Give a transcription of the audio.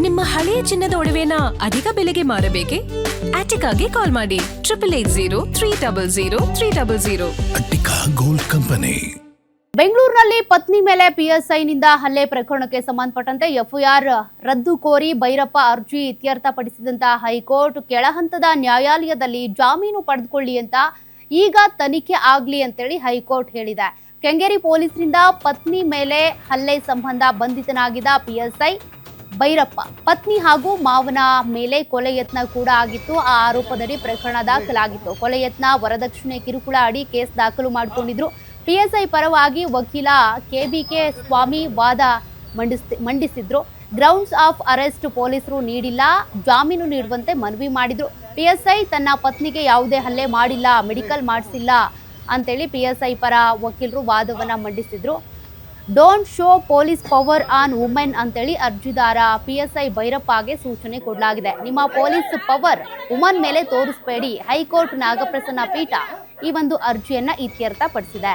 ನಿಮ್ಮ ಹಳೆಯ ಚಿನ್ನದ ಒಡವೆನ ಅಧಿಕ ಬೆಲೆಗೆ ಮಾರಬೇಕೆ? ಆಟಿಕಾಗೆ ಕಾಲ್ ಮಾಡಿ 8880 ಅಟ್ಟಿಕಾ ಗೋಲ್ಡ್ ಕಂಪನಿ. ಬೆಂಗಳೂರಿನಲ್ಲಿ ಪತ್ನಿ ಮೇಲೆ ಪಿಎಸ್ಐನಿಂದ ಹಲ್ಲೆ ಪ್ರಕರಣಕ್ಕೆ ಸಂಬಂಧಪಟ್ಟಂತೆ ಎಫ್ಐಆರ್ ರದ್ದು ಕೋರಿ ಭೈರಪ್ಪ ಅರ್ಜಿ ಇತ್ಯರ್ಥಪಡಿಸಿದಂತಹ ಹೈಕೋರ್ಟ್ ಕೆಳಹಂತದ ನ್ಯಾಯಾಲಯದಲ್ಲಿ ಜಾಮೀನು ಪಡೆದುಕೊಳ್ಳಿ ಅಂತ ಈಗ ತನಿಖೆ ಆಗ್ಲಿ ಅಂತೇಳಿ ಹೈಕೋರ್ಟ್ ಹೇಳಿದೆ. ಕೆಂಗೇರಿ ಪೊಲೀಸರಿಂದ ಪತ್ನಿ ಮೇಲೆ ಹಲ್ಲೆ ಸಂಬಂಧ ಬಂಧಿತನಾಗಿದ್ದ ಪಿಎಸ್ಐ ಭೈರಪ್ಪ ಪತ್ನಿ ಹಾಗೂ ಮಾವನ ಮೇಲೆ ಕೊಲೆ ಯತ್ನ ಕೂಡ ಆಗಿತ್ತು. ಆ ಆರೋಪದಡಿ ಪ್ರಕರಣ ದಾಖಲಾಗಿತ್ತು. ಕೊಲೆ ಯತ್ನ, ವರದಕ್ಷಿಣೆ ಕಿರುಕುಳ ಅಡಿ ಕೇಸ್ ದಾಖಲು ಮಾಡಿಕೊಂಡಿದ್ರು. ಪಿಎಸ್ಐ ಪರವಾಗಿ ವಕೀಲ ಕೆಬಿಕೆ ಸ್ವಾಮಿ ವಾದ ಮಂಡಿಸಿದ್ರು. ಗ್ರೌಂಡ್ಸ್ ಆಫ್ ಅರೆಸ್ಟ್ ಪೊಲೀಸರು ನೀಡಿಲ್ಲ, ಜಾಮೀನು ನೀಡುವಂತೆ ಮನವಿ ಮಾಡಿದ್ರು. ಪಿಎಸ್ಐ ತನ್ನ ಪತ್ನಿಗೆ ಯಾವುದೇ ಹಲ್ಲೆ ಮಾಡಿಲ್ಲ, ಮೆಡಿಕಲ್ ಮಾಡಿಸಿಲ್ಲ ಅಂತೇಳಿ ಪಿಎಸ್ಐ ಪರ ವಕೀಲರು ವಾದವನ್ನ ಮಂಡಿಸಿದ್ರು. Don't show police power on women ಅಂತೇಳಿ ಅರ್ಜಿದಾರ ಪಿಎಸ್ಐ ಭೈರಪ್ಪಗೆ ಸೂಚನೆ ಕೊಡಲಾಗಿದೆ. ನಿಮ್ಮ ಪೊಲೀಸ್ ಪವರ್ ವುಮನ್ ಮೇಲೆ ತೋರಿಸಬೇಡಿ. ಹೈಕೋರ್ಟ್ ನಾಗಪ್ರಸನ್ನ ಪೀಠ ಈ ಒಂದು ಅರ್ಜಿಯನ್ನ ಇತ್ಯರ್ಥಪಡಿಸಿದೆ.